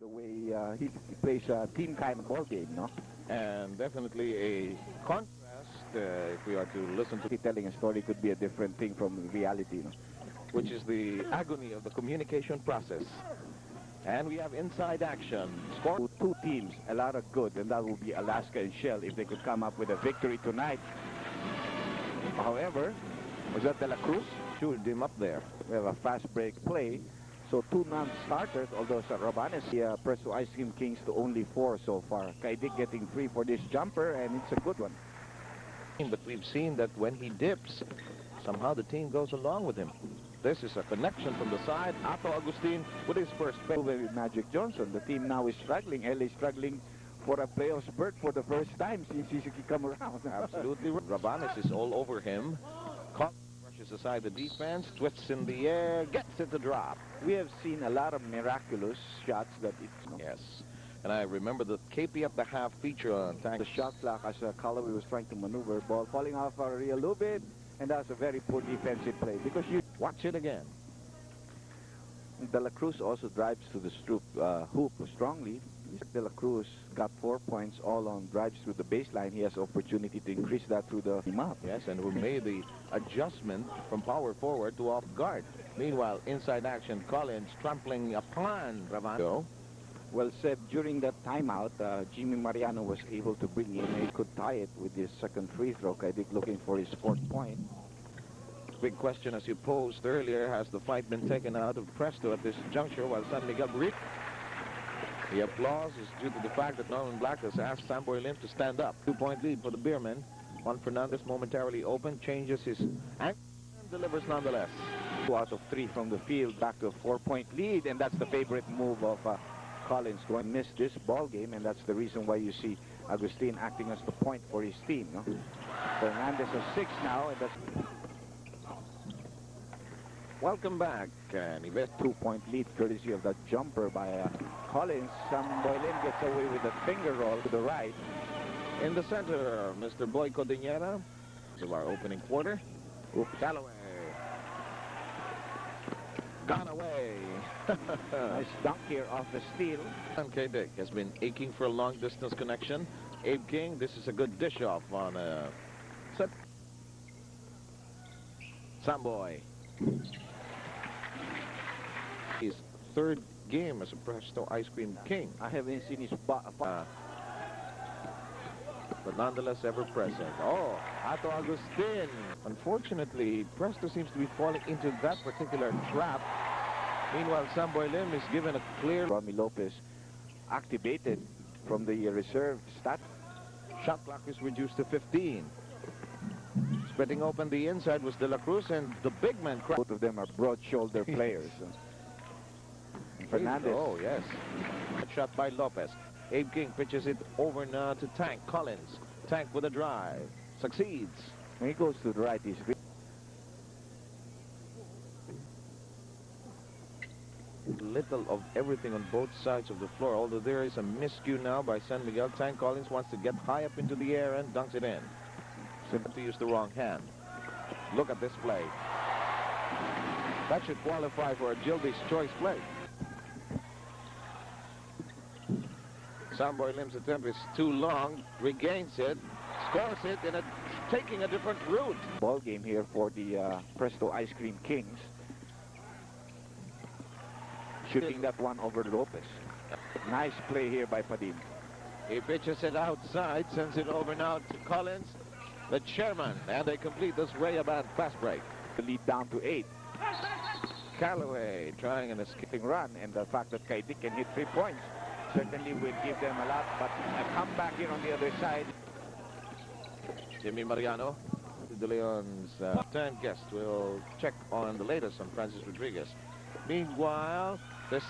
The way he plays a team kind of ball game, no? And definitely a contrast, if we are to listen to, Telling a story could be a different thing from reality, no? which is the agony of the communication process. And we have inside action. Score. Two teams, a lot of good, and that will be Alaska and Shell if they could come up with a victory tonight. However, was that De La Cruz? Shoot him up there. We have a fast break play. So two non-starters, although sa Rabanes, the Presto Ice Cream Kings to only 4 so far. Kaidik getting 3 for this jumper, and it's a good one. But we've seen that when he dips, somehow the team goes along with him. This is a connection from the side. Ato Agustin with his first play. With Magic Johnson, the team now is struggling. LA struggling for a playoffs berth for the first time since he's come around. Absolutely. Rabanes is all over him. Brushes aside the defense, twists in the air, gets it to drop. We have seen a lot of miraculous shots that it's... No. Yes. And I remember the KP at the half feature on tank. The shot clock as Callaway was trying to maneuver. Ball falling off a little bit. And that's a very poor defensive play because you... Watch it again. De La Cruz also drives to the hoop strongly. De La Cruz got 4 points all on drives through the baseline. He has opportunity to increase that through the map. Yes, and who made the adjustment from power forward to off guard. Meanwhile, inside action, Collins trampling upon Ravano. Well said. During that timeout, Jimmy Mariano was able to bring in. He could tie it with his second free throw. Kaidik looking for his 4th point. Big question, as you posed earlier, has the fight been taken out of Presto at this juncture while San Miguel Brick? The applause is due to the fact that Norman Black has asked Samboy Lim to stand up. 2-point lead for the Beermen. Juan Fernandez momentarily open, changes his angle and delivers nonetheless. 2 out of 3 from the field, back to a 4-point lead, and that's the favorite move of Collins. Going to miss this ball game, and that's the reason why you see Agustin acting as the point for his team. No? Fernandez has 6 now, and that's... Welcome back. And he bet 2-point lead courtesy of that jumper by Collins. Samboy Lim gets away with a finger roll to the right. In the center, Mr. Boy Cordillera of our opening quarter. Callaway. Gone away. Nice dunk here off the steal. And Kaidik has been aching for a long distance connection. Abe King, this is a good dish off on a set. Samboy. His 3rd game as a Presto Ice Cream King. I haven't seen his but nonetheless ever present. Oh, Ato Agustin. Unfortunately, Presto seems to be falling into that particular trap. Meanwhile, Samboy Lim is given a clear... Romy Lopez activated from the reserve stat. Shot clock is reduced to 15. Spreading open the inside was De La Cruz, and the big man... Both of them are broad-shoulder players. Fernandez. Oh, yes. Shot by Lopez. Abe King pitches it over now to Tank Collins. Tank with a drive. Succeeds. When he goes to the right, he's... Little of everything on both sides of the floor, although there is a miscue now by San Miguel. Tank Collins wants to get high up into the air and dunks it in. Simply to use the wrong hand. Look at this play. That should qualify for a Gilby's choice play. Samboy Lim's attempt is too long, regains it, scores it, and it's taking a different route. Ball game here for the Presto Ice Cream Kings. Shooting that one over Lopez. Nice play here by Padim. He pitches it outside, sends it over now to Collins, the chairman, and they complete this Rayaban fast break. The lead down to 8. Callaway trying an escaping Run, and the fact that Kaidik can hit 3 points certainly will give them a lot, but a comeback here on the other side. Jimmy Mariano, De Leon's time guest, will check on the latest on Francis Rodriguez. Meanwhile, this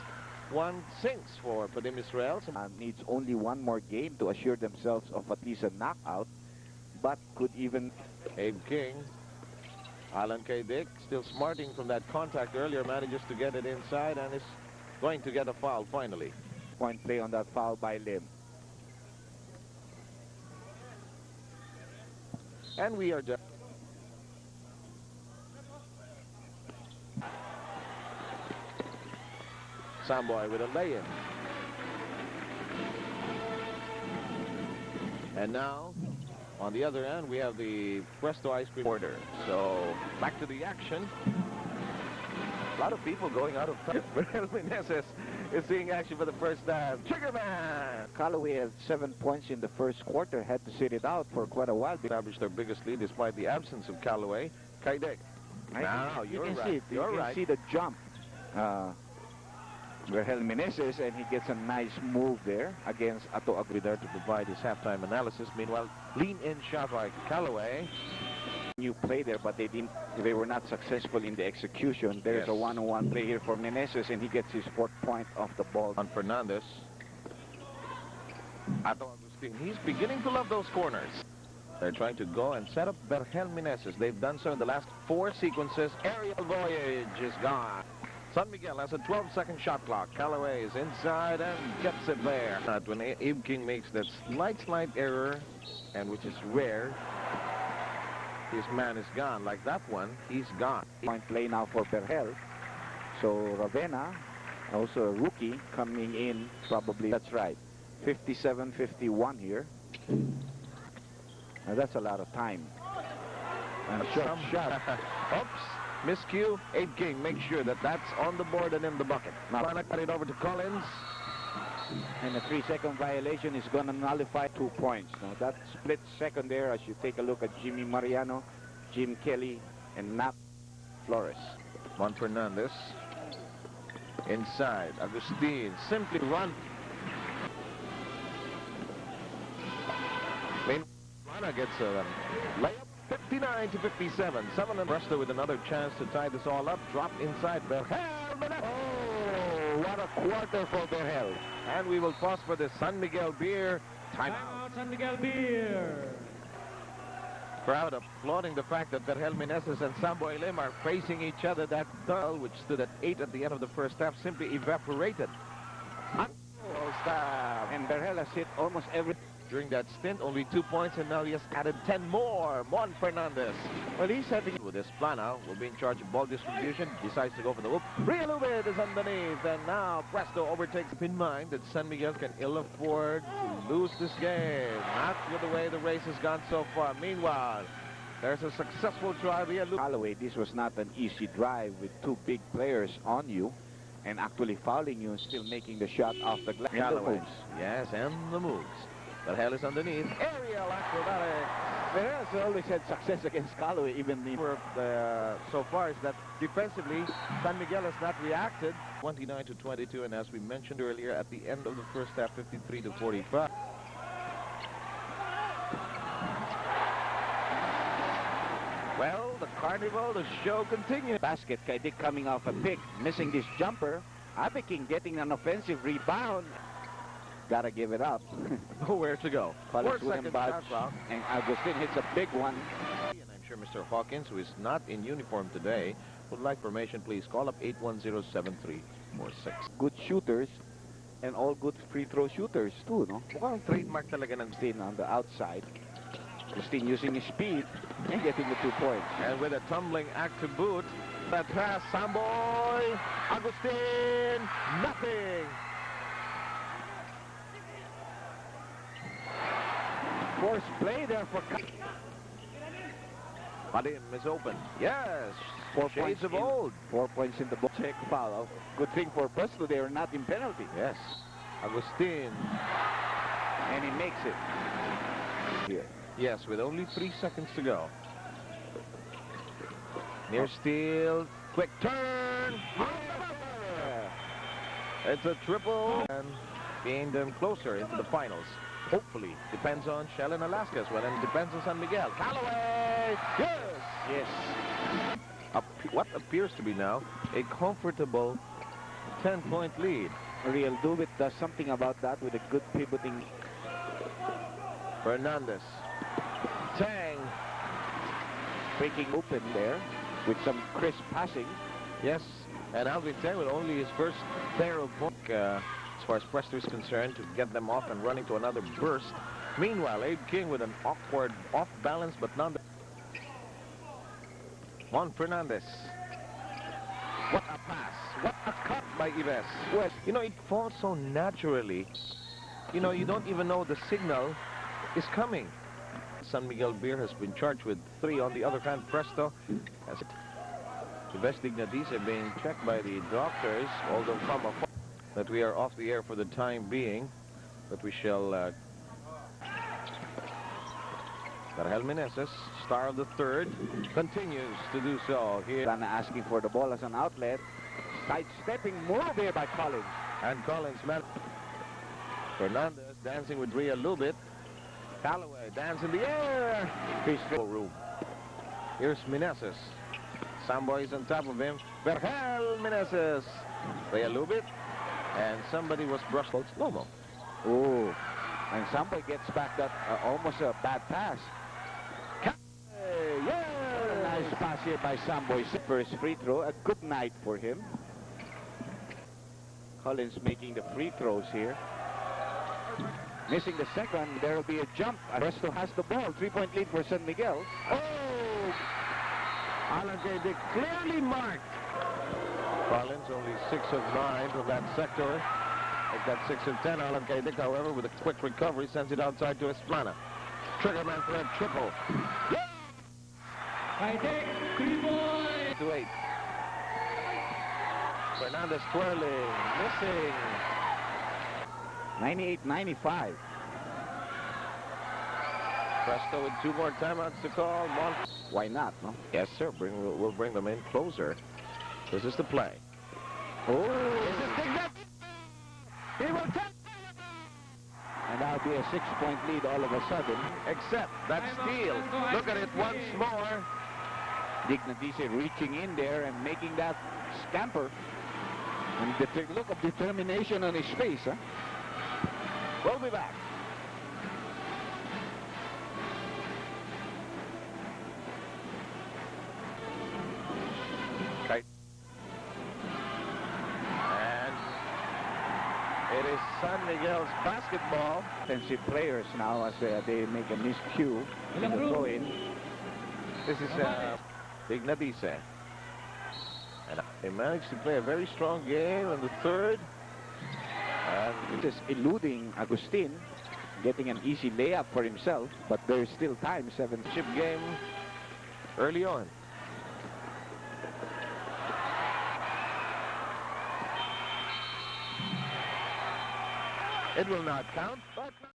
one sinks for Padim Israel. Needs only one more game to assure themselves of at least a knockout, but could even... Abe King, Alan Kaidik, still smarting from that contact earlier, manages to get it inside and is going to get a foul finally. Point play on that foul by Lim. And we are just... Samboy with a lay-in. And now, on the other end, we have the Presto ice cream order. So, back to the action. A lot of people going out of time. Vergel Meneses is seeing action for the first time. Triggerman! Callaway had 7 points in the first quarter, had to sit it out for quite a while. Established their biggest lead despite the absence of Callaway. Kaidek. Now, You you're can right. see it. You're You can right. see the jump. Vergel Meneses, and he gets a nice move there against Ato Be there to provide his halftime analysis. Meanwhile, lean-in shot by Callaway. New play there, but they were not successful in the execution. There's a Yes. one-on-one play here for Meneses, and he gets his 4th point off the ball. On Fernandez. Ato Agustin. He's beginning to love those corners. They're trying to go and set up Vergel Meneses. They've done so in the last 4 sequences. Aerial voyage is gone. San Miguel has a 12-second shot clock. Callaway is inside and gets it there. When Abe King makes that slight error, and which is rare, his man is gone. Like that one, he's gone. Point play now for Vergel. So Ravenna, also a rookie, coming in probably. That's right. 57-51 here. Now that's a lot of time. And shot. Oops. Miscue. Abe King makes sure that that's on the board and in the bucket. Now, trying to cut it over to Collins. And a 3-second violation is going to nullify 2 points. Now that split second there, as you take a look at Jimmy Mariano, Jim Kelly, and Nap Flores. Juan Fernandez. Inside. Agustin. Simply run. Meanwhile, gets a layup. 59-57. 7 and Presto with another chance to tie this all up. Drop inside. Vergel. Oh, what a quarter for Vergel. And we will pause for the San Miguel Beer timeout. San Miguel Beer. Crowd applauding the fact that Vergel Meneses and Samboy Lim are facing each other. That duel, which stood at 8 at the end of the first half, simply evaporated. And Vergel has hit almost every... During that stint, only 2 points, and now he has added 10 more. Juan Fernandez. Well, he's having... With this Plana will be in charge of ball distribution. Decides to go for the whoop. Realubid is underneath, and now Presto overtakes. Keep in mind that San Miguel can ill afford to lose this game. Not with the way the race has gone so far. Meanwhile, there's a successful try via Callaway, this was not an easy drive with 2 big players on you and actually fouling you and still making the shot off the glass. Callaway. Yes, and the moves. Vergel is underneath. Aerial acrobatic. Vergel always had success against Callaway, even so far is that defensively, San Miguel has not reacted. 29-22, and as we mentioned earlier, at the end of the first half, 53-45. Well, the carnival, the show continues. Basket, Kaidek coming off a pick, missing this jumper. Abe King getting an offensive rebound. Gotta give it up. Nowhere to go. 4 seconds shot clock. And Agustin hits a big one. And I'm sure Mr. Hawkins, who is not in uniform today, would like permission. Please call up 810-7346. Good shooters and all good free throw shooters too, no? Mukhang trademark talaga ng Agustin on the outside. Agustin using his speed and getting the 2 points. And with a tumbling act to boot, that pass, Samboy, Agustin, nothing. Force play there for... Padim is open. Yes, 4 shades points of in, old. 4 points in the ball. Check foul. Good thing for Presto, they are not in penalty. Yes, Agustin. And he makes it. Here. Yes, with only 3 seconds to go. Near steal, quick turn. It's a triple and getting them closer into the finals. Hopefully, depends on Shell and Alaska as well, and depends on San Miguel. Callaway, yes, Yes. What appears to be now a comfortable 10-point lead. Real Dubit does something about that with a good pivoting. Fernandez, Tang, Breaking open there with some crisp passing. yes, and Alvin Tang with only his first pair of points. As far as Presto is concerned, to get them off and running to another burst. Meanwhile, Abe King with an awkward off-balance, but none. Juan Fernandez. What a pass. What a cut by Ives. Well, you know, it falls so naturally. You know, you don't even know the signal is coming. San Miguel Beer has been charged with 3. On the other hand, Presto has the best dignitaries are being checked by the doctors, although from afar. That we are off the air for the time being, but we shall Vergel Meneses, star of the third, continues to do so here. Dana asking for the ball as an outlet. Sidestepping move here by Collins. And Collins, man. Fernandez dancing with Rhea Lubit. Callaway dance in the air. Peaceful room. Here's Meneses. Samboy is on top of him. Vergel Meneses. Rhea Lubit. And somebody was brushed out slow-mo. Oh, and Samboy gets back that almost a bad pass. Yeah, nice pass here by Samboy. First free throw, a good night for him. Collins making the free throws here. Missing the second, there will be a jump. Presto has the ball. 3-point lead for San Miguel. Oh! Alan Dick clearly marked. Collins only 6 of 9 from that sector. Like that 6 of 10. Alan Dick, however, with a quick recovery, sends it outside to Esplana. Triggerman for a triple. Yeah! Dick, 3 points. To 8. Fernandez twirling, missing. 98-95. Presto with 2 more timeouts to call. Why not, no? Yes, sir. We'll bring them in closer. This is the play. Oh! He will take. And that'll be a 6-point lead all of a sudden. Except that steal. Look at it once more. Dignatice reaching in there and making that scamper. And the look of determination on his face, huh? We'll be back. Okay. And it is San Miguel's basketball. Defensive players now as they make a miscue in the throw-in. This is Dignatice. And they managed to play a very strong game in the third. And just eluding Agustin, getting an easy layup for himself, but there's still time. 7 chip game early on. It will not count, but